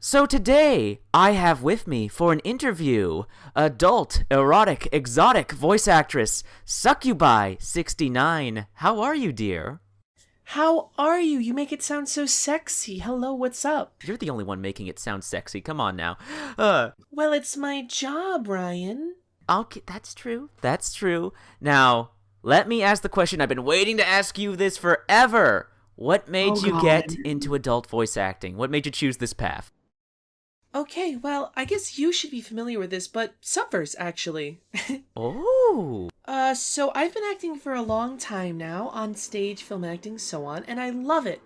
So today, I have with me for an interview adult, erotic, exotic voice actress Succubi69. How are you, dear? How are you? You make it sound so sexy. Hello, what's up? You're the only one making it sound sexy. Come on now. Uh, Well, it's my job, Ryan. okay, that's true. That's true. Now, let me ask the question I've been waiting to ask you this forever. What made Oh, you God. get into adult voice acting? What made you choose this path? Okay, well, I guess you should be familiar with this, but Subverse, actually. Oh. So I've been acting for a long time now, on stage, film acting, so on, and I love it.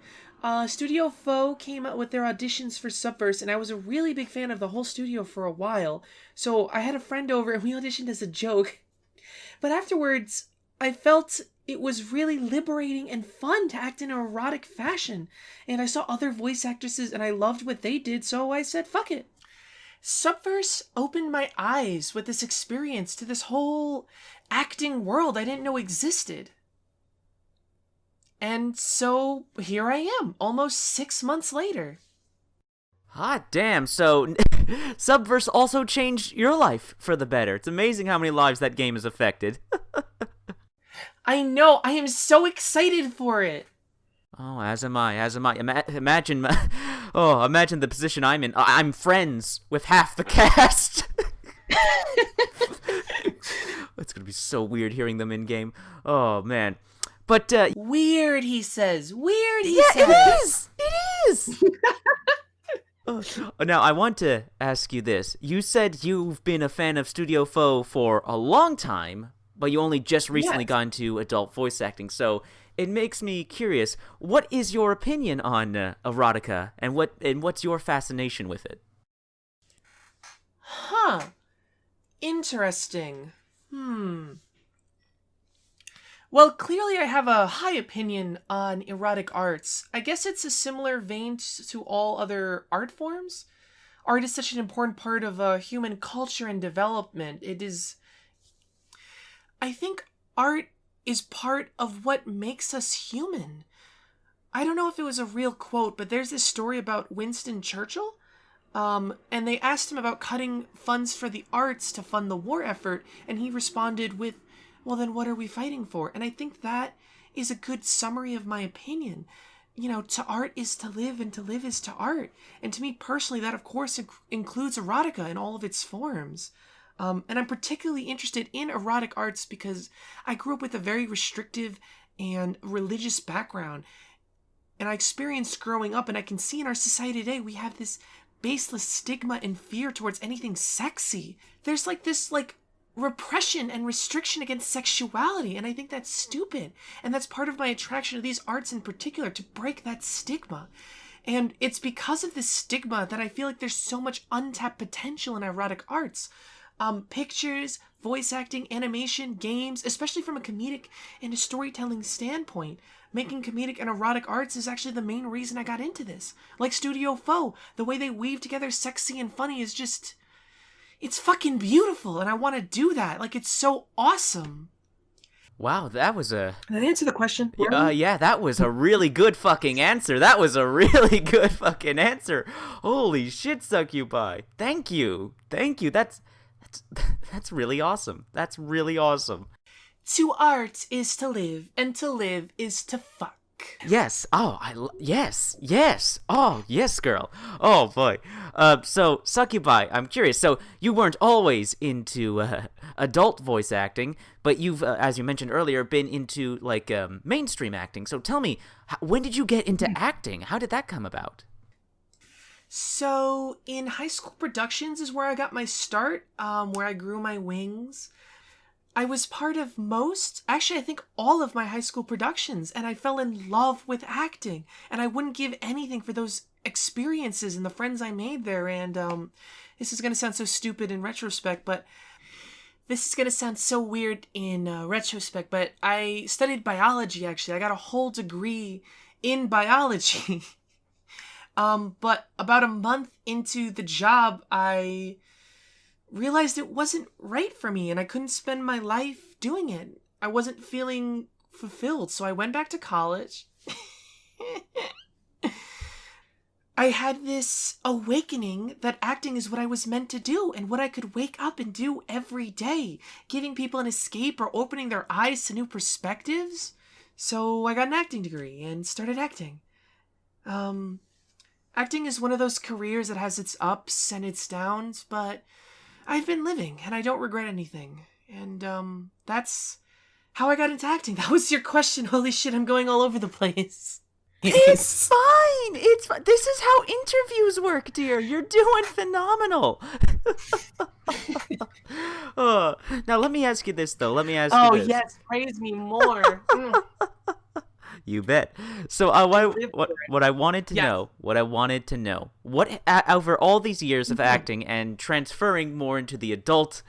Studio Faux came out with their auditions for Subverse, and I was a really big fan of the whole studio for a while. So I had a friend over, and we auditioned as a joke. But afterwards, I felt it was really liberating and fun to act in an erotic fashion. And I saw other voice actresses, and I loved what they did, so I said, fuck it. Subverse opened my eyes with this experience to this whole acting world I didn't know existed. And so here I am, almost 6 months later. Hot damn, so Subverse also changed your life for the better. It's amazing how many lives that game has affected. I know, I am so excited for it. Oh, as am I. Imagine the position I'm in. I'm friends with half the cast. It's gonna be so weird hearing them in game. Oh man, but Weird, he says. Weird, he yeah, says. it is. Now I want to ask you this. You said you've been a fan of Studio Faux for a long time, but you only just recently Yes. got into adult voice acting. So it makes me curious. What is your opinion on erotica, and what's your fascination with it? Huh. Interesting. Well, clearly I have a high opinion on erotic arts. I guess it's a similar vein to all other art forms. Art is such an important part of human culture and development. I think art is part of what makes us human. I don't know if it was a real quote, but there's this story about Winston Churchill. And they asked him about cutting funds for the arts to fund the war effort, and he responded with, well, then what are we fighting for? And I think that is a good summary of my opinion. You know, to art is to live, and to live is to art. And to me personally, that of course includes erotica in all of its forms. And I'm particularly interested in erotic arts because I grew up with a very restrictive and religious background. And I experienced growing up, and I can see in our society today, we have this baseless stigma and fear towards anything sexy. There's this repression and restriction against sexuality, and I think that's stupid. And that's part of my attraction to these arts in particular, to break that stigma. And it's because of this stigma that I feel like there's so much untapped potential in erotic arts. Pictures, voice acting, animation, games, especially from a comedic and a storytelling standpoint. Making comedic and erotic arts is actually the main reason I got into this. Like Studio Faux, the way they weave together sexy and funny is just... it's fucking beautiful, and I want to do that. Like, it's so awesome. Wow, that was a Did that answer the question? yeah, that was a really good fucking answer. That was a really good fucking answer. Holy shit, Succubi. Thank you. That's really awesome. That's really awesome. To art is to live, and to live is to fuck. Yes. Oh, yes. Yes. Oh, yes, girl. Oh boy. So Succubi, I'm curious. So you weren't always into adult voice acting, but you've, as you mentioned earlier, been into mainstream acting. So tell me, when did you get into acting? How did that come about? So in high school productions is where I got my start, where I grew my wings. I was part of I think all of my high school productions, and I fell in love with acting, and I wouldn't give anything for those experiences and the friends I made there. And this is going to sound so stupid in retrospect, but this is going to sound so weird in retrospect, but I studied biology, actually. I got a whole degree in biology. But about a month into the job, I realized it wasn't right for me, and I couldn't spend my life doing it. I wasn't feeling fulfilled, so I went back to college. I had this awakening that acting is what I was meant to do and what I could wake up and do every day, giving people an escape or opening their eyes to new perspectives. So I got an acting degree and started acting. Acting is one of those careers that has its ups and its downs, but I've been living and I don't regret anything. And that's how I got into acting. That was your question. Holy shit, I'm going all over the place. It's fine. It's fine. This is how interviews work, dear. You're doing phenomenal. Now let me ask you this, though. Let me ask you this. Oh yes, praise me more. You bet. So what I wanted to know, over all these years of acting and transferring more into the adult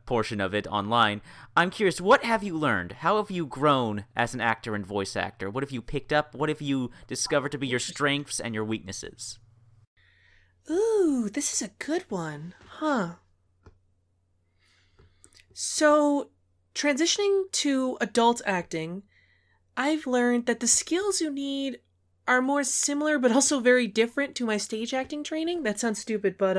portion of it online, I'm curious, what have you learned? How have you grown as an actor and voice actor? What have you picked up? What have you discovered to be your strengths and your weaknesses? Ooh, this is a good one. Huh. So, transitioning to adult acting, I've learned that the skills you need are more similar but also very different to my stage acting training. That sounds stupid, but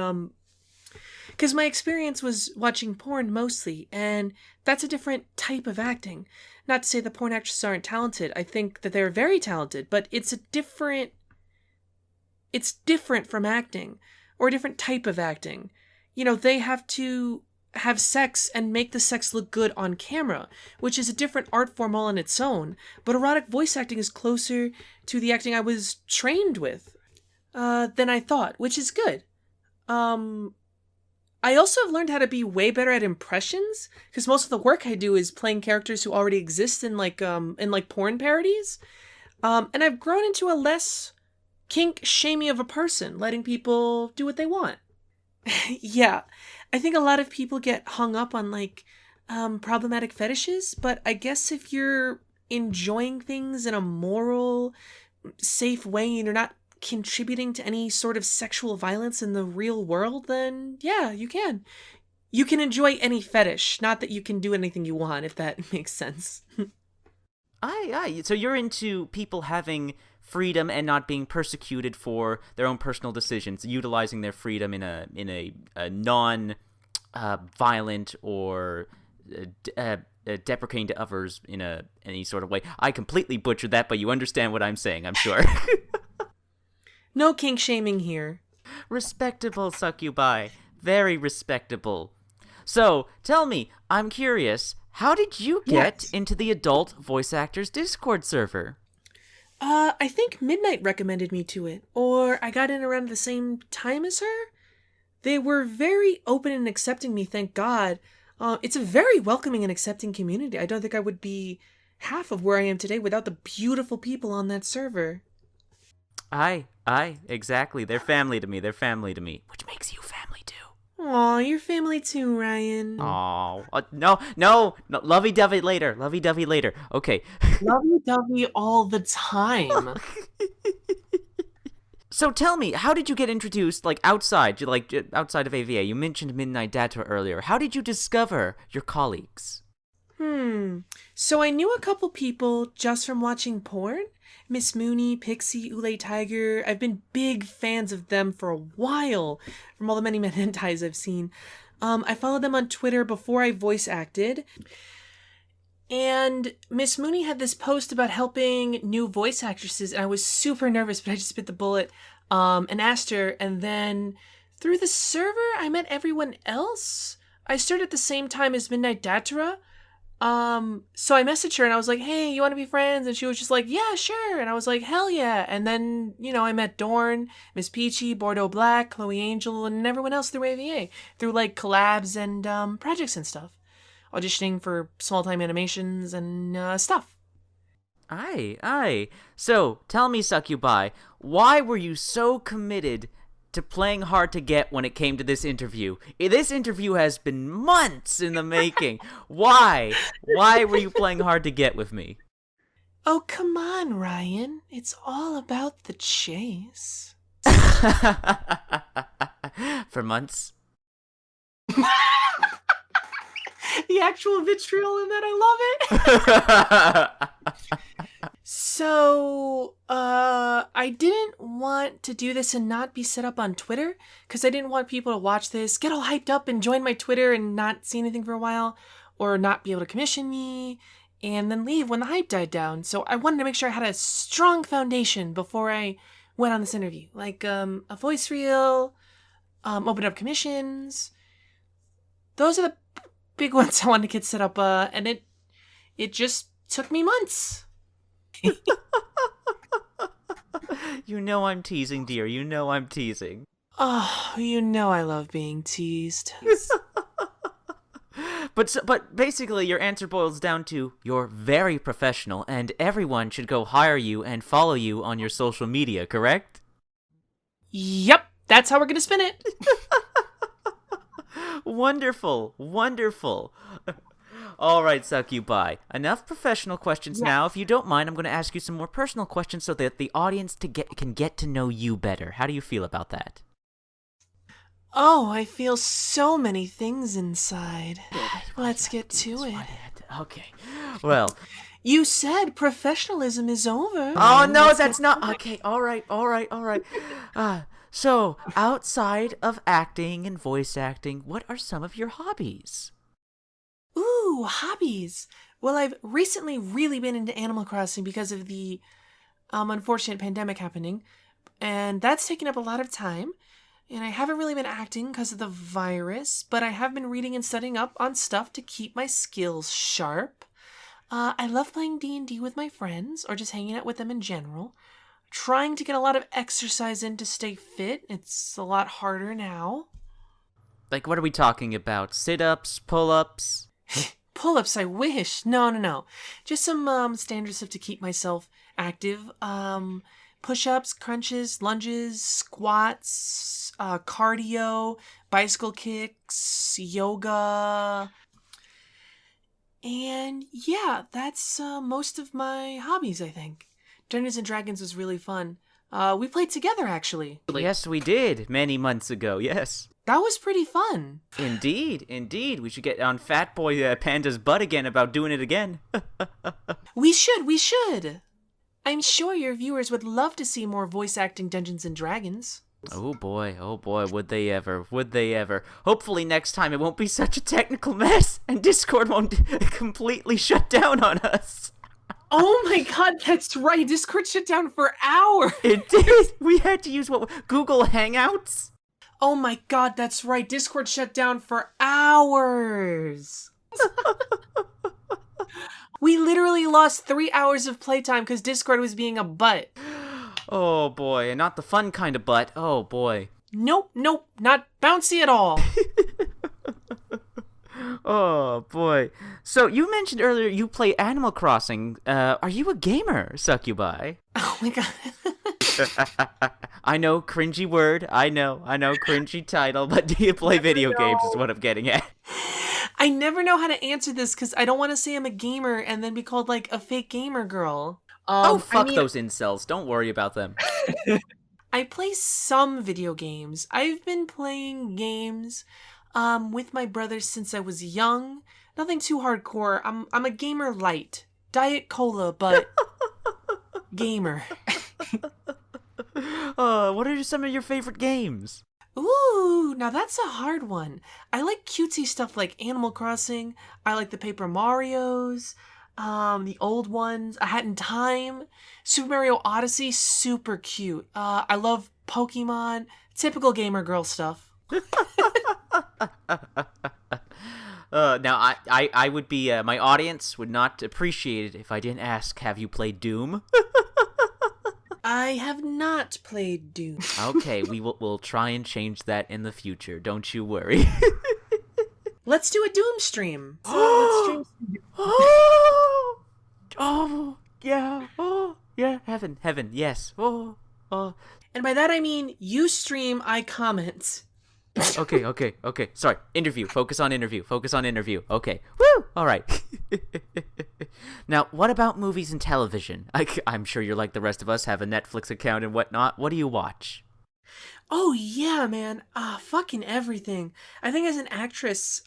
because my experience was watching porn mostly, and that's a different type of acting. Not to say that porn actresses aren't talented. I think that they're very talented, but it's different from acting, or a different type of acting. You know, they have to have sex and make the sex look good on camera, which is a different art form all on its own. But erotic voice acting is closer to the acting I was trained with than I thought, which is good. I also have learned how to be way better at impressions, because most of the work I do is playing characters who already exist in porn parodies. And I've grown into a less kink-shamey of a person, letting people do what they want. Yeah, I think a lot of people get hung up on problematic fetishes, but I guess if you're enjoying things in a moral, safe way and you're not contributing to any sort of sexual violence in the real world, then yeah, you can. You can enjoy any fetish, not that you can do anything you want, if that makes sense. So you're into people having freedom and not being persecuted for their own personal decisions, utilizing their freedom in a non violent or deprecating to others in any sort of way. I completely butchered that, but you understand what I'm saying, I'm sure. No kink shaming here. Respectable, Succubi. Very respectable. So, tell me, I'm curious, how did you get into the adult voice actors Discord server? I think Midnight recommended me to it, or I got in around the same time as her. They were very open and accepting me, thank God. It's a very welcoming and accepting community. I don't think I would be half of where I am today without the beautiful people on that server. Aye, exactly. They're family to me, which makes you family too. Aw, you're family too, Ryan. Aw, no, lovey-dovey later, okay. Lovey-dovey all the time. So tell me, how did you get introduced, outside of AVA? You mentioned Midnight Data earlier. How did you discover your colleagues? So I knew a couple people just from watching porn. Miss Mooney, Pixie, Ule Tiger. I've been big fans of them for a while, from all the many hentais I've seen. I followed them on Twitter before I voice acted. And Miss Mooney had this post about helping new voice actresses, and I was super nervous, but I just bit the bullet and asked her. And then through the server, I met everyone else. I started at the same time as Midnight Datura. So I messaged her and I was like, hey, you want to be friends? And she was just like, yeah, sure. And I was like, hell yeah. And then, I met Dorn, Miss Peachy, Bordeaux Black, Chloe Angel, and everyone else through AVA, through collabs and projects and stuff. Auditioning for small-time animations and stuff. Aye. So, tell me, Succubi, why were you so committed to playing hard to get when it came to this interview? This interview has been months in the making. Why? Why were you playing hard to get with me? Oh, come on, Ryan. It's all about the chase. For months? The actual vitriol in that, I love it. I didn't want to do this and not be set up on Twitter, because I didn't want people to watch this, get all hyped up and join my Twitter and not see anything for a while, or not be able to commission me, and then leave when the hype died down. So I wanted to make sure I had a strong foundation before I went on this interview. Like, a voice reel, open up commissions. Those are the big ones I wanted to get set up, and it just took me months. You know I'm teasing, dear. You know I'm teasing. Oh, you know I love being teased. But basically, your answer boils down to you're very professional, and everyone should go hire you and follow you on your social media, correct? Yep, that's how we're gonna spin it. Wonderful, wonderful. All right, Succubi. Enough professional questions now. If you don't mind, I'm going to ask you some more personal questions so that the audience can get to know you better. How do you feel about that? Oh, I feel so many things inside. Let's get to it. Okay. Well. You said professionalism is over. Oh, no, that's not. Okay, all right. So, outside of acting and voice acting, what are some of your hobbies? Ooh, hobbies. Well, I've recently really been into Animal Crossing because of the unfortunate pandemic happening, and that's taken up a lot of time. And I haven't really been acting because of the virus, but I have been reading and studying up on stuff to keep my skills sharp. I love playing D&D with my friends, or just hanging out with them in general. Trying to get a lot of exercise in to stay fit. It's a lot harder now. Like, what are we talking about? Sit-ups, pull-ups? Pull-ups, I wish. No. Just some standard stuff to keep myself active. Push-ups, crunches, lunges, squats, cardio, bicycle kicks, yoga. And yeah, that's most of my hobbies, I think. Dungeons & Dragons was really fun. We played together, actually. Yes, we did, many months ago, yes. That was pretty fun. Indeed. We should get on Fat Boy Panda's butt again about doing it again. We should. I'm sure your viewers would love to see more voice acting Dungeons & Dragons. Oh boy, would they ever. Hopefully next time it won't be such a technical mess, and Discord won't completely shut down on us. Oh my god, that's right. Discord shut down for hours. It did. We had to use Google Hangouts? Oh my god, that's right. Discord shut down for hours. We literally lost 3 hours of playtime because Discord was being a butt. Oh boy, and not the fun kind of butt. Oh boy. Nope, not bouncy at all. Oh boy. So you mentioned earlier you play Animal Crossing. Are you a gamer, Succubi? Oh my god. I know, cringy word. I know, cringy title, but do you play video games is what I'm getting at. I never know how to answer this because I don't want to say I'm a gamer and then be called like a fake gamer girl. Fuck those incels. Don't worry about them. I play some video games. I've been playing games with my brothers since I was young. Nothing too hardcore. I'm a gamer light. Diet Cola, but gamer. What are some of your favorite games? Ooh, now that's a hard one. I like cutesy stuff like Animal Crossing. I like the Paper Marios. The old ones. A Hat in Time. Super Mario Odyssey, super cute. I love Pokemon. Typical gamer girl stuff. Now, I would be, my audience would not appreciate it if I didn't ask, have you played Doom? I have not played Doom. Okay, we'll try and change that in the future. Don't you worry. Let's do a Doom stream. Let's stream. Oh, yeah, heaven, yes. Oh. And by that I mean you stream, I comment. Okay. Sorry, interview. Focus on interview. Okay. Woo! All right. Now, what about movies and television? I'm sure you're like the rest of us, have a Netflix account and whatnot. What do you watch? Oh yeah, man. Fucking everything. I think as an actress,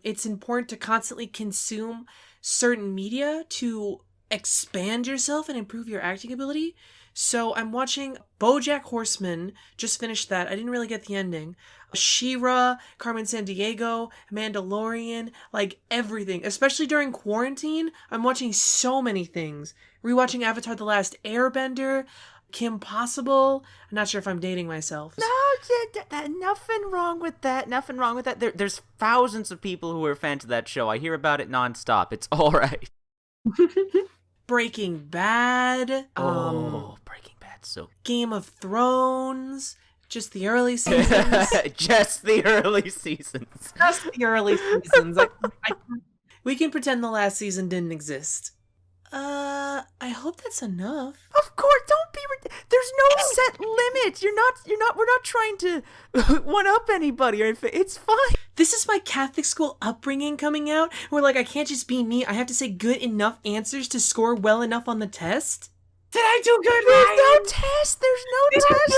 it's important to constantly consume certain media to expand yourself and improve your acting ability. So I'm watching BoJack Horseman. Just finished that. I didn't really get the ending. She-Ra, Carmen Sandiego, Mandalorian, like everything. Especially during quarantine, I'm watching so many things. Rewatching Avatar: The Last Airbender, Kim Possible. I'm not sure if I'm dating myself. No, nothing wrong with that. Nothing wrong with that. There's thousands of people who are fans of that show. I hear about it nonstop. It's all right. Breaking Bad. Breaking Bad. So Game of Thrones. Just the early seasons. just the early seasons. Just the early seasons. We can pretend the last season didn't exist. I hope that's enough. Of course, don't be. There's no set limit. We're not trying to one up anybody or anything. It's fine. This is my Catholic school upbringing coming out, where like I can't just be me. I have to say good enough answers to score well enough on the test. Did I do good, There's Ryan? no test. There's no test.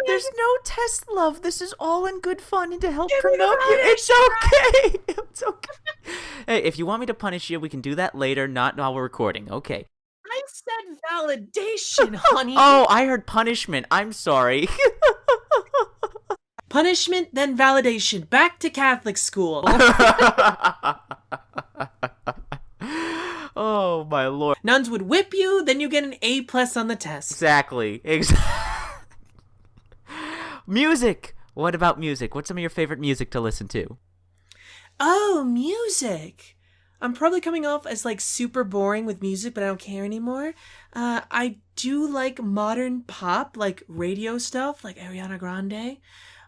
There's no test, love. This is all in good fun and to help promote you. It's okay. It's okay. Hey, if you want me to punish you, we can do that later, not while we're recording. Okay. I said validation, honey. Oh, I heard punishment. I'm sorry. Punishment, then validation. Back to Catholic school. Oh, my lord. Nuns would whip you, then you get an A+ on the test. Exactly. Music. What about music? What's some of your favorite music to listen to? Oh, music. I'm probably coming off as like super boring with music, but I don't care anymore. I do like modern pop, like radio stuff, like Ariana Grande.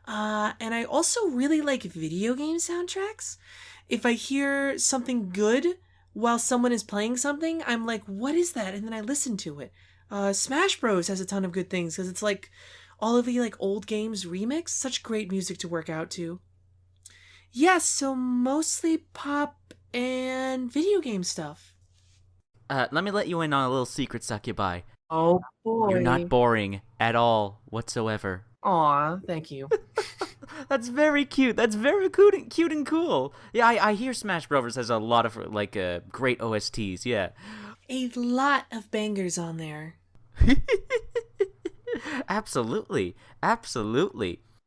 And I also really like video game soundtracks. If I hear something good while someone is playing something, I'm like, what is that? And then I listen to it. Smash Bros has a ton of good things because it's like all of the like old games remixed. Such great music to work out to. Yeah, so mostly pop and video game stuff. Let me let you in on a little secret, Succubi. Oh boy. You're not boring at all whatsoever. Aw, thank you. That's very cute. That's very cute and cool. Yeah, I hear Smash Bros. Has a lot of like great OSTs. Yeah. A lot of bangers on there. Absolutely.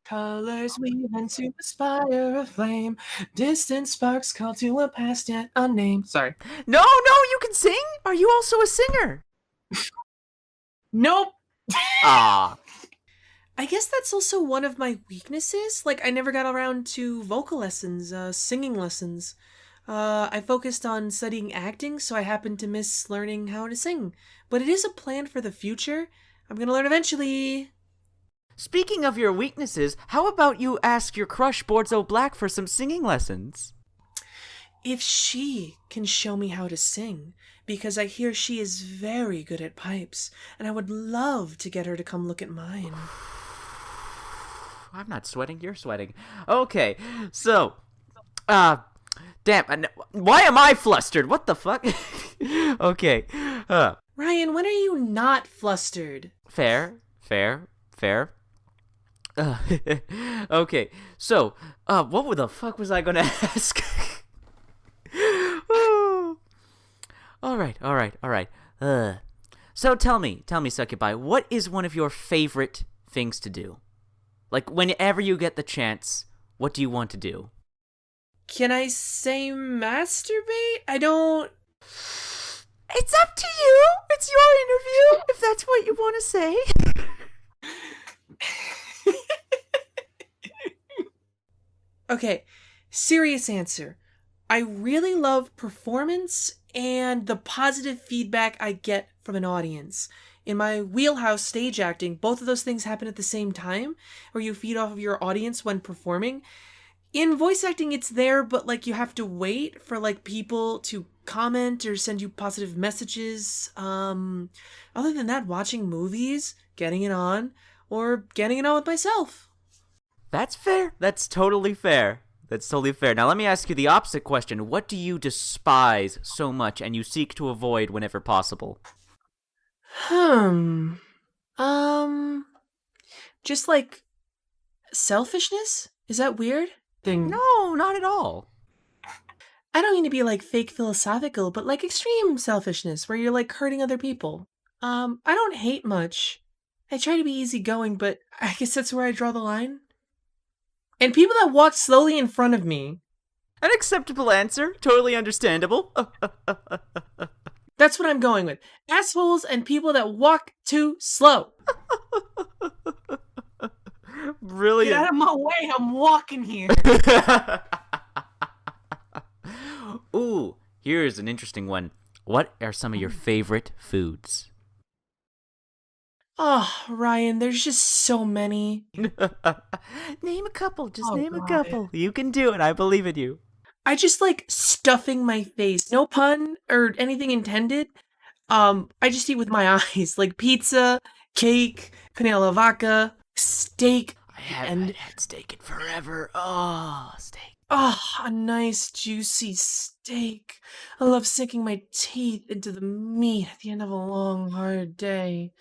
Colors weave to aspire a flame. Distant sparks call to a past yet unnamed. Sorry. No, you can sing? Are you also a singer? Nope. Ah. I guess that's also one of my weaknesses. Like, I never got around to vocal lessons, singing lessons. I focused on studying acting, so I happened to miss learning how to sing. But it is a plan for the future. I'm gonna learn eventually. Speaking of your weaknesses, how about you ask your crush Borzo Black for some singing lessons? If she can show me how to sing, because I hear she is very good at pipes, and I would love to get her to come look at mine. I'm not sweating, you're sweating. Okay, so, damn, why am I flustered? What the fuck? Okay, Ryan, when are you not flustered? Fair. Okay, so, what the fuck was I gonna ask? Alright. So tell me, Succubi, what is one of your favorite things to do? Like, whenever you get the chance, what do you want to do? Can I say masturbate? I don't... It's up to you! It's your interview, if that's what you want to say. Okay, serious answer. I really love performance and the positive feedback I get from an audience. In my wheelhouse, stage acting, both of those things happen at the same time, where you feed off of your audience when performing. In voice acting, it's there, but like you have to wait for like people to comment or send you positive messages. Other than that, watching movies, getting it on, or getting it on with myself. That's fair. That's totally fair. Now let me ask you the opposite question. What do you despise so much and you seek to avoid whenever possible? Just like selfishness? Is that weird? No, not at all. I don't mean to be like fake philosophical, but like extreme selfishness where you're like hurting other people. I don't hate much. I try to be easygoing, but I guess that's where I draw the line. And people that walk slowly in front of me. An acceptable answer. Totally understandable. That's what I'm going with. Assholes and people that walk too slow. Brilliant. Get out of my way, I'm walking here. Ooh, here's an interesting one. What are some of your favorite foods? Oh, Ryan, there's just so many. Name a couple. Just name a God. couple. You can do it. I believe in you. I just like stuffing my face. No pun or anything intended. I just eat with my eyes. Like pizza, cake, penne alla vodka, steak. I haven't had steak in forever. Oh, steak. Oh, a nice juicy steak. I love sinking my teeth into the meat at the end of a long, hard day.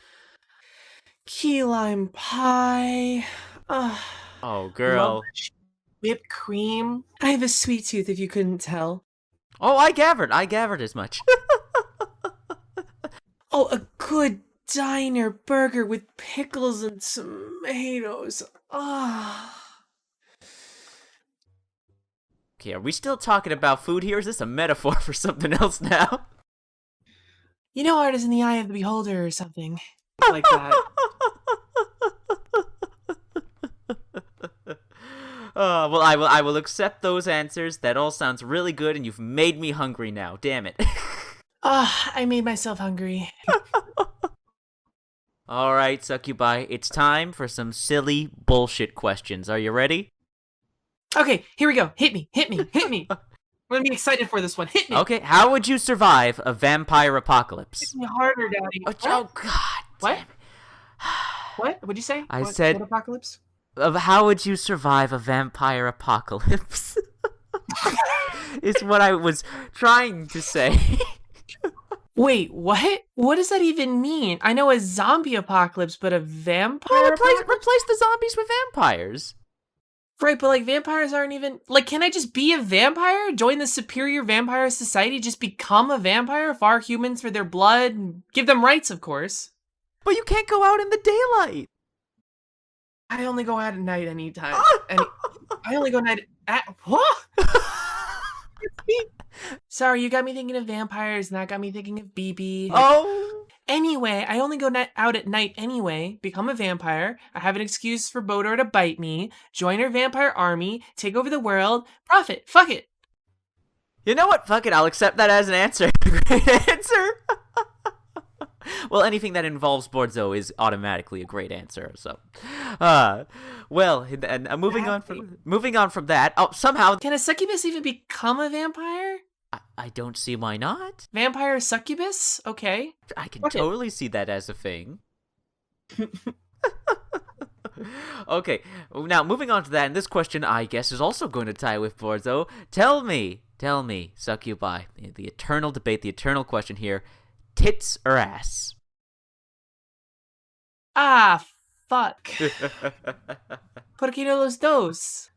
Key lime pie. Oh, girl. Love whipped cream. I have a sweet tooth if you couldn't tell. Oh, I gathered as much. Oh, a good diner burger with pickles and tomatoes. Okay, are we still talking about food here? Is this a metaphor for something else now? You know, art is in the eye of the beholder or something like that. Well, I will accept those answers. That all sounds really good, and you've made me hungry now. Damn it. I made myself hungry. All right, Succubi, it's time for some silly bullshit questions. Are you ready? Okay, here we go. Hit me. I'm gonna be excited for this one. Hit me. Okay, how would you survive a vampire apocalypse? Hit me harder, Daddy. Oh God. What? Damn it. What? What'd you say? I What said- apocalypse? How would you survive a vampire apocalypse? Is what I was trying to say. Wait, what? What does that even mean? I know a zombie apocalypse, but a vampire Well, apocalypse? replace the zombies with vampires. Right, but like vampires aren't even like. Can I just be a vampire? Join the superior vampire society? Just become a vampire? Farm humans for their blood? And give them rights, of course. But you can't go out in the daylight. I only go out at night anytime. I only go night at what? Sorry, you got me thinking of vampires, and that got me thinking of BB. Oh. Anyway, I only go out at night anyway. Become a vampire. I have an excuse for Bodor to bite me. Join our vampire army. Take over the world. Profit. Fuck it. You know what? Fuck it. I'll accept that as an answer. Great answer. Well, anything that involves Borzo is automatically a great answer. So, well, and moving on from that. Oh, somehow Can a succubus even become a vampire? I don't see why not. Vampire succubus? Okay. I can Okay. totally see that as a thing. Okay, now moving on to that, and this question I guess is also going to tie with Borzo. Tell me, Succubi, the eternal debate, the eternal question here: tits or ass? Ah, fuck. ¿Por qué no los dos?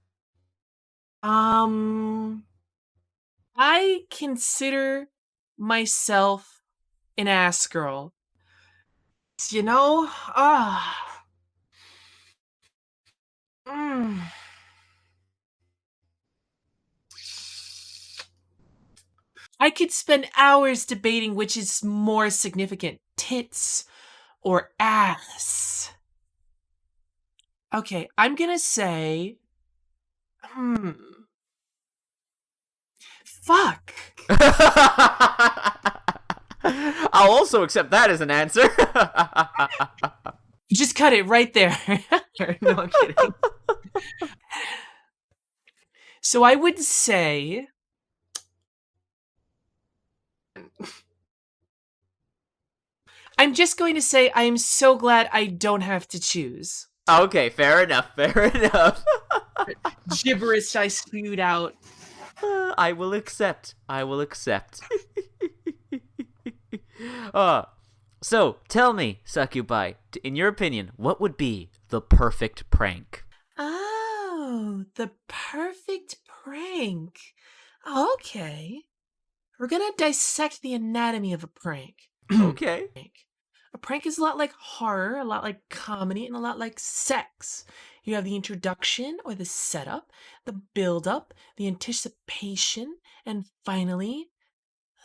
I consider myself an ass girl. You know? I could spend hours debating which is more significant, tits or ass. Okay, I'm gonna say, fuck. I'll also accept that as an answer. Just cut it right there. No, I'm kidding. So I would say, I'm just going to say I am so glad I don't have to choose. Okay, fair enough. Gibberish I spewed out. I will accept. So, tell me, Succubi, in your opinion, what would be the perfect prank? Oh, the perfect prank. Okay. We're gonna dissect the anatomy of a prank. Okay. A prank is a lot like horror, a lot like comedy, and a lot like sex. You have the introduction or the setup, the build up, the anticipation, and finally,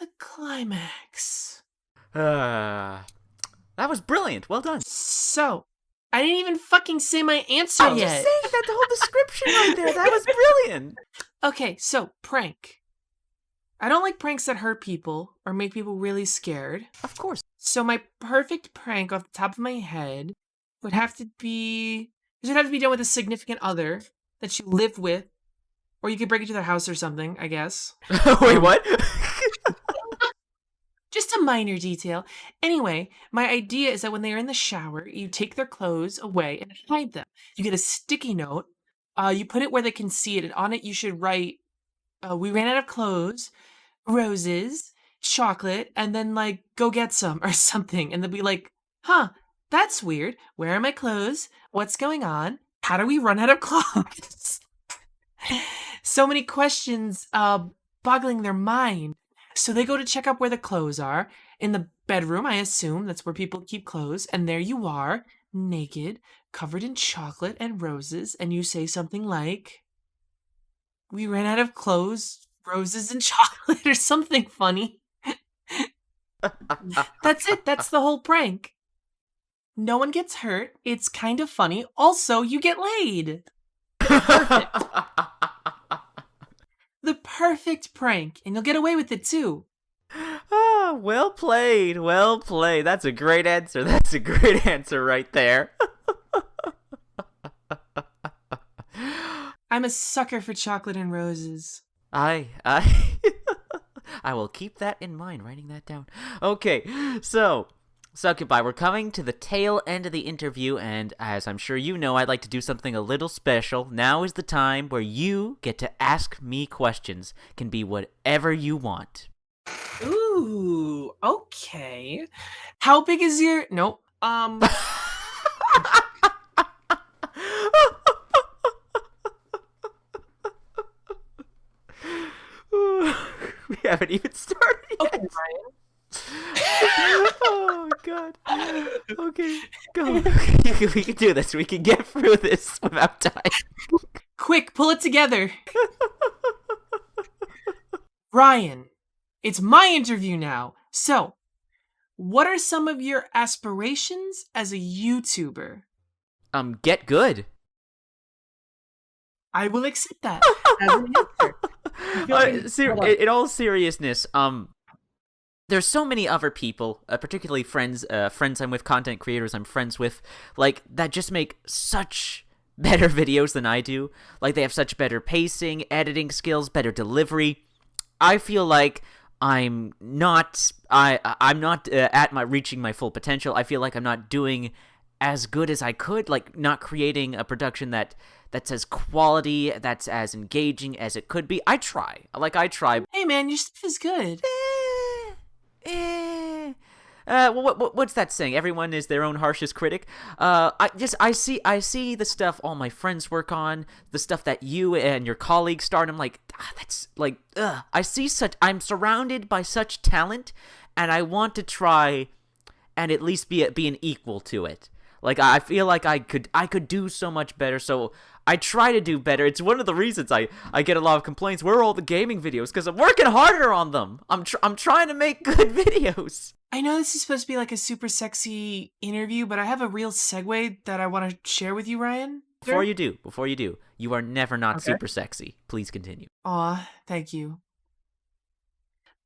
the climax. Uh, that was brilliant. Well done. So, I didn't even fucking say my answer I'm just yet. saying that the whole description right there. That was brilliant. Okay, so prank. I don't like pranks that hurt people or make people really scared. Of course. So my perfect prank off the top of my head would have to be it would have to be done with a significant other that you live with, or you could break into their house or something, I guess. Wait, what? Just a minor detail. Anyway, my idea is that when they are in the shower, you take their clothes away and hide them. You get a sticky note, you put it where they can see it, and on it you should write, "We ran out of clothes, roses, chocolate, and then like go get some," or something. And they'll be like, "Huh, that's weird. Where are my clothes? What's going on? How do we run out of clothes?" So many questions boggling their mind. So they go to check out where the clothes are. In the bedroom, I assume that's where people keep clothes. And there you are, naked, covered in chocolate and roses. And you say something like, "We ran out of clothes, roses, and chocolate," or something funny. That's it. That's the whole prank. No one gets hurt. It's kind of funny. Also, you get laid. Perfect. The perfect prank, and you'll get away with it too. Ah, well played. Well played. That's a great answer. That's a great answer right there. I'm a sucker for chocolate and roses. I I will keep that in mind, writing that down. Okay, so, Succubi, we're coming to the tail end of the interview, and as I'm sure you know, I'd like to do something a little special. Now is the time where you get to ask me questions. Can be whatever you want. Ooh, okay. How big is your... Nope. We haven't even started yet. Okay, Ryan. Oh, God. Okay, go. We can do this. We can get through this without dying. Quick, pull it together. Ryan, it's my interview now. So, what are some of your aspirations as a YouTuber? Get good. I will accept that as an answer. In all seriousness, there's so many other people, particularly friends I'm with, content creators I'm friends with, like, that just make such better videos than I do. Like, they have such better pacing, editing skills, better delivery. I feel like I'm not at my reaching my full potential. I feel like I'm not doing as good as I could, like not creating a production that's as quality, that's as engaging as it could be. I try. Hey man, your stuff is good. What's that saying? Everyone is their own harshest critic. I see the stuff all my friends work on, the stuff that you and your colleagues start. I'm like, that's like, I'm surrounded by such talent, and I want to try and at least be an equal to it. Like, I feel like I could do so much better, so I try to do better. It's one of the reasons I get a lot of complaints. Where are all the gaming videos? Because I'm working harder on them. I'm trying to make good videos. I know this is supposed to be like a super sexy interview, but I have a real segue that I want to share with you, Ryan. Before you do, you are never not Okay. super sexy. Please continue. Aw, thank you.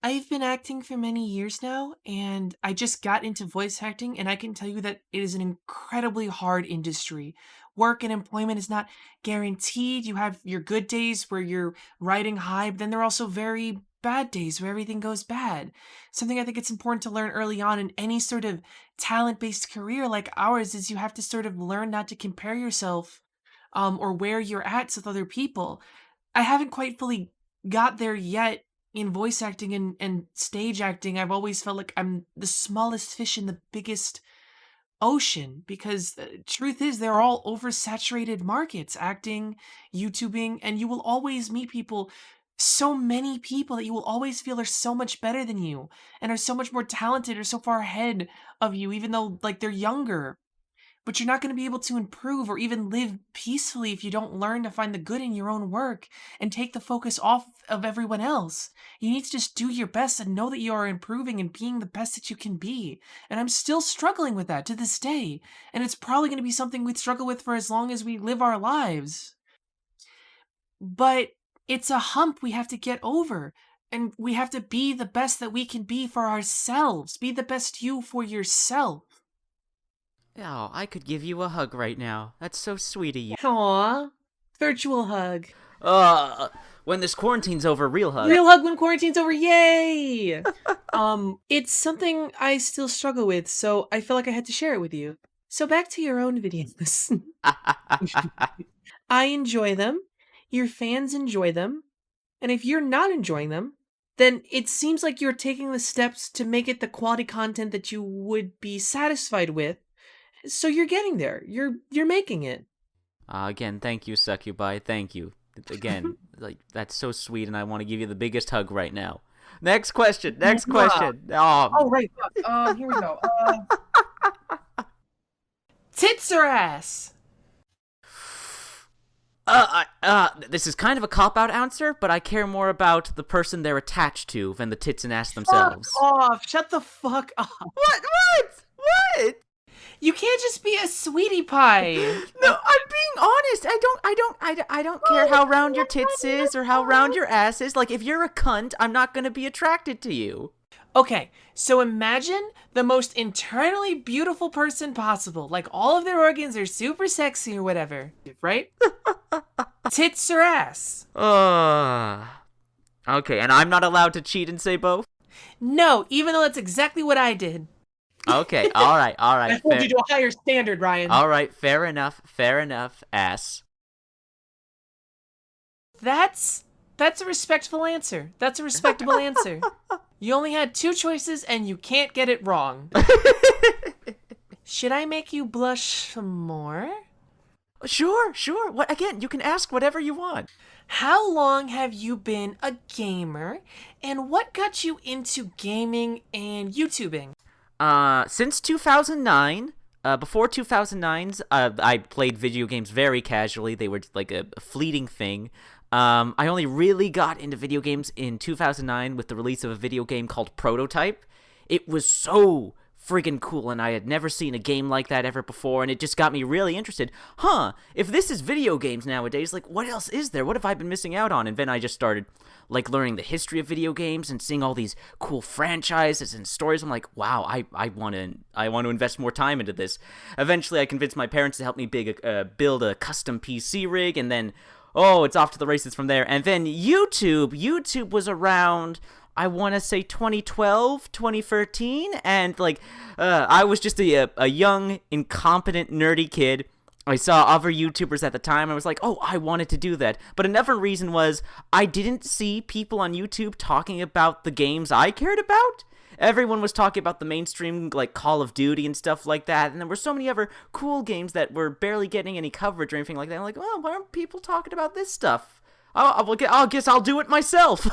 I've been acting for many years now, and I just got into voice acting, and I can tell you that it is an incredibly hard industry. Work and employment is not guaranteed. You have your good days where you're riding high, but then there are also very bad days where everything goes bad. Something I think it's important to learn early on in any sort of talent-based career like ours is you have to sort of learn not to compare yourself or where you're at with other people. I haven't quite fully got there yet in voice acting and stage acting. I've always felt like I'm the smallest fish in the biggest ocean because truth is they're all oversaturated markets, acting, YouTubing, and you will always meet people so many people that you will always feel are so much better than you and are so much more talented or so far ahead of you, even though like they're younger. But you're not going to be able to improve or even live peacefully if you don't learn to find the good in your own work and take the focus off of everyone else. You need to just do your best and know that you are improving and being the best that you can be. And I'm still struggling with that to this day. And it's probably going to be something we struggle with for as long as we live our lives. But it's a hump we have to get over. And we have to be the best that we can be for ourselves. Be the best you for yourself. Oh, I could give you a hug right now. That's so sweet of you. Aw. Virtual hug. When this quarantine's over, real hug. Real hug when quarantine's over, yay! It's something I still struggle with, so I feel like I had to share it with you. So back to your own videos. I enjoy them, your fans enjoy them, and if you're not enjoying them, then it seems like you're taking the steps to make it the quality content that you would be satisfied with. So you're getting there. You're making it. Again, thank you, Succubi. Thank you. Again, like, that's so sweet, and I want to give you the biggest hug right now. Next question. Next question. Oh, right. Here we go. Tits or ass? This is kind of a cop-out answer, but I care more about the person they're attached to than the tits and ass themselves. Fuck off. Shut the fuck up. What? You can't just be a sweetie pie. No, I'm being honest. I don't care how round your tits is or how round your ass is. Like, if you're a cunt, I'm not gonna be attracted to you. Okay, so imagine the most internally beautiful person possible. Like, all of their organs are super sexy or whatever, right? Tits or ass? Okay, and I'm not allowed to cheat and say both? No, even though that's exactly what I did. Okay, alright. I hold you to a higher standard, Ryan. Alright, fair enough, ass. That's a respectful answer. That's a respectable answer. You only had 2 choices and you can't get it wrong. Should I make you blush some more? Sure. What, again, you can ask whatever you want. How long have you been a gamer, and what got you into gaming and YouTubing? Since 2009. Before 2009's, I played video games very casually. They were like a fleeting thing. I only really got into video games in 2009 with the release of a video game called Prototype. It was so friggin' cool, and I had never seen a game like that ever before, and it just got me really interested. If this is video games nowadays, like, what else is there? What have I been missing out on? And then I just started, like, learning the history of video games and seeing all these cool franchises and stories. I'm like, wow, I want to invest more time into this. Eventually, I convinced my parents to help me build a custom PC rig, and then, it's off to the races from there. And then YouTube was around, I want to say 2012, 2013, and like, I was just a young, incompetent, nerdy kid. I saw other YouTubers at the time. I was like, I wanted to do that. But another reason was I didn't see people on YouTube talking about the games I cared about. Everyone was talking about the mainstream, like Call of Duty and stuff like that, and there were so many other cool games that were barely getting any coverage or anything like that. I'm like, why aren't people talking about this stuff? I guess I'll do it myself.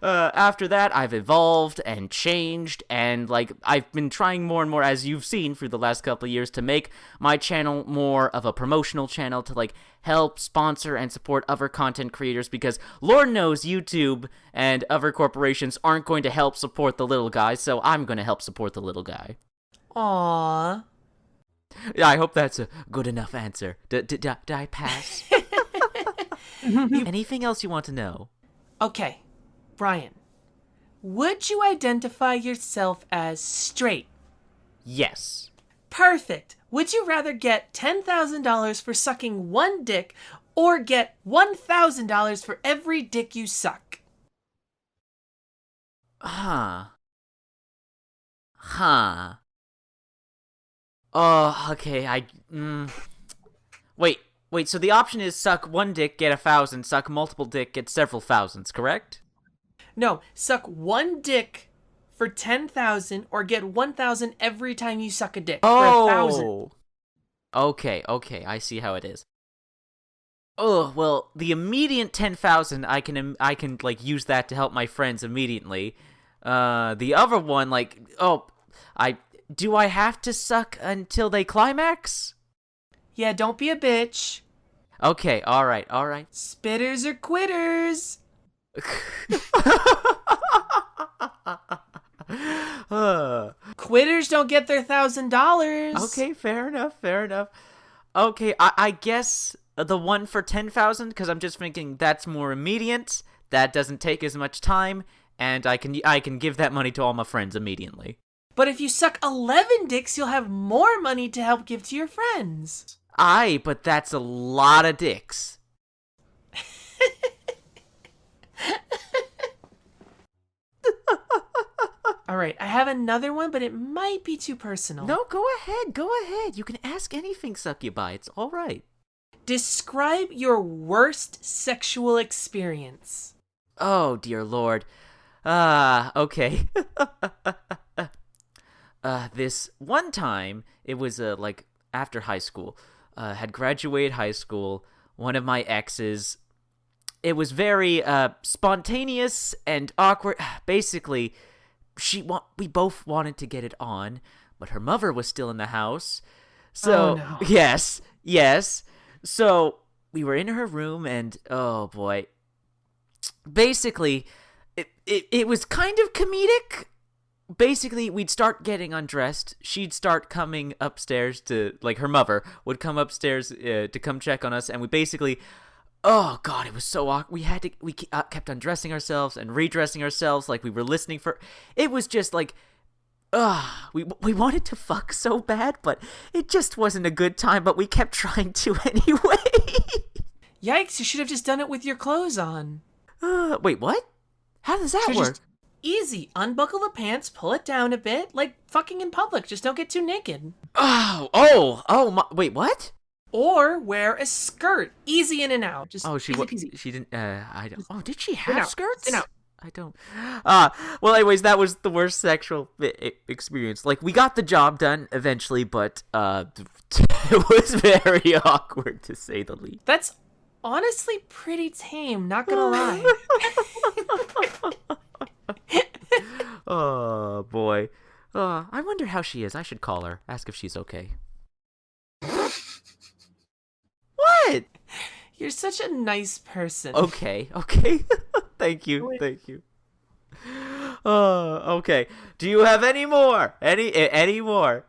After that, I've evolved and changed, and like, I've been trying more and more, as you've seen through the last couple of years, to make my channel more of a promotional channel to like help sponsor and support other content creators, because Lord knows YouTube and other corporations aren't going to help support the little guy, so I'm going to help support the little guy. Aww. Yeah, I hope that's a good enough answer. Did I pass? Anything else you want to know? Okay. Brian, would you identify yourself as straight? Yes. Perfect. Would you rather get $10,000 for sucking one dick or get $1,000 for every dick you suck? Huh. Oh, okay, Wait, so the option is suck one dick, get 1,000, suck multiple dick, get several thousands, correct? No, suck one dick for 10,000 or get 1,000 every time you suck a dick for 1,000. Okay, I see how it is. Oh, well, the immediate 10,000, I can like use that to help my friends immediately. The other one, like, I do I have to suck until they climax? Yeah, don't be a bitch. Okay, all right, all right. Spitters or quitters. Quitters don't get their $1,000. Okay, fair enough, fair enough. Okay, I guess the one for 10,000, because I'm just thinking that's more immediate. That doesn't take as much time, and I can give that money to all my friends immediately. But if you suck 11 dicks, you'll have more money to help give to your friends. Aye, but that's a lot of dicks. All right, I have another one, but it might be too personal. No, go ahead, go ahead. You can ask anything, Succubi. It's all right. Describe your worst sexual experience. Oh, dear Lord. Okay. This one time, it was, like, after high school. Had graduated high school. One of my exes. It was very, spontaneous and awkward. Basically, we both wanted to get it on, but her mother was still in the house. So, Oh, no. yes. So, we were in her room, and, oh, boy. Basically, it was kind of comedic. Basically, we'd start getting undressed. She'd start coming upstairs to, like, her mother would come upstairs to come check on us, and we basically, oh god, it was so awkward. We kept undressing ourselves and redressing ourselves like we were listening for. It was just like, we wanted to fuck so bad, but it just wasn't a good time. But we kept trying to anyway. Yikes, you should have just done it with your clothes on. Wait, what? How does that work? Easy. Unbuckle the pants, pull it down a bit, like fucking in public. Just don't get too naked. Wait, what? Or wear a skirt. Easy in and out. Just she easy peasy. she didn't. I don't. Oh, did she have skirts? In out. I don't. Well, anyways, that was the worst sexual experience. Like, we got the job done eventually, but it was very awkward to say the least. That's honestly pretty tame. Not gonna lie. Oh boy. I wonder how she is. I should call her. Ask if she's okay. What? You're such a nice person. Okay. Thank you. Okay. Do you have any more? Any more?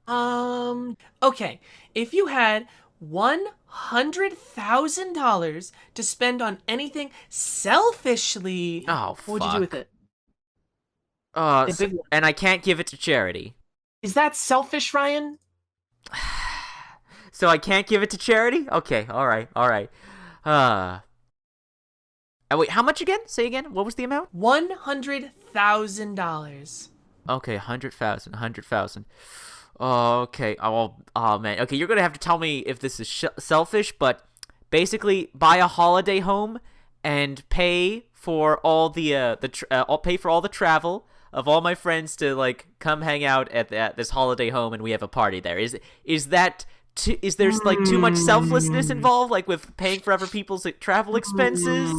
Okay. If you had $100,000 to spend on anything selfishly, Oh, what would you do with it? And I can't give it to charity. Is that selfish, Ryan? So I can't give it to charity? Okay, all right. Wait, how much again? Say again. What was the amount? $100,000. Okay, 100,000. Oh, okay. Oh man. Okay, you're gonna have to tell me if this is selfish, but basically, buy a holiday home and pay for all I'll pay for all the travel of all my friends to like come hang out at this holiday home, and we have a party there. Is there like too much selflessness involved, like with paying for other people's like, travel expenses?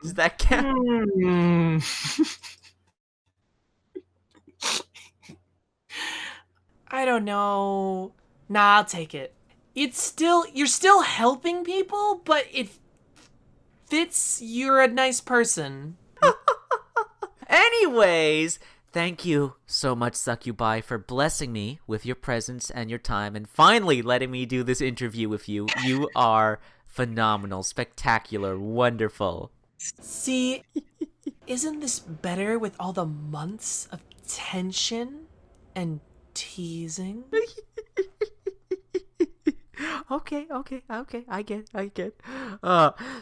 Does that count? I don't know. Nah, I'll take it. You're still helping people, but it fits you're a nice person. Anyways, thank you so much, Succubi, for blessing me with your presence and your time and finally letting me do this interview with you. You are phenomenal, spectacular, wonderful. See, isn't this better with all the months of tension and teasing? Okay, I get.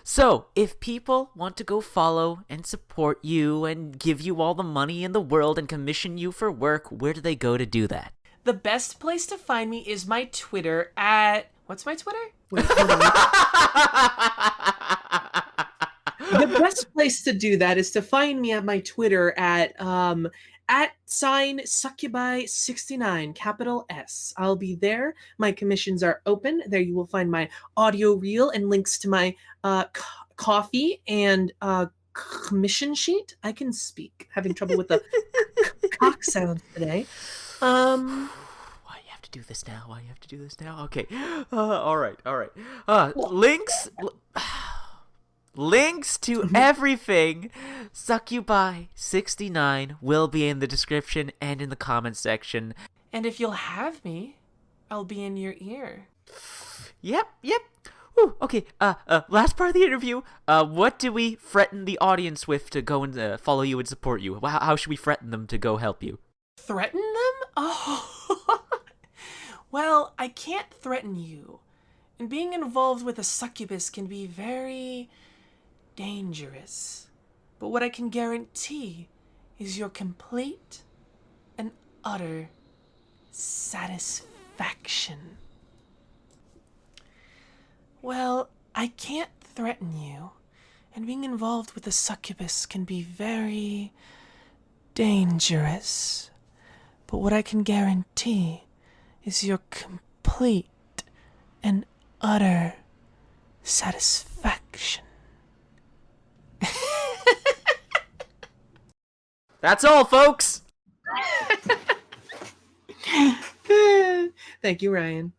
So, if people want to go follow and support you and give you all the money in the world and commission you for work, where do they go to do that? The best place to find me is my Twitter at... What's my Twitter? Wait, hold on. The best place to do that is to find me at my Twitter at @Succubi69, capital S. I'll be there. My commissions are open. There you will find my audio reel and links to my coffee and commission sheet. I can speak. Having trouble with the cock sounds today. Why you have to do this now? Why you have to do this now? Okay. All right. Links to everything Succubi69 will be in the description and in the comment section. And if you'll have me, I'll be in your ear. Yep. Whew, okay, last part of the interview. What do we threaten the audience with to go and follow you and support you? How should we threaten them to go help you? Threaten them? Oh. Well, I can't threaten you. And being involved with a succubus can be very dangerous. But what I can guarantee is your complete and utter satisfaction. Well, I can't threaten you, and being involved with a succubus can be very dangerous. But what I can guarantee is your complete and utter satisfaction. That's all, folks! Thank you, Ryan.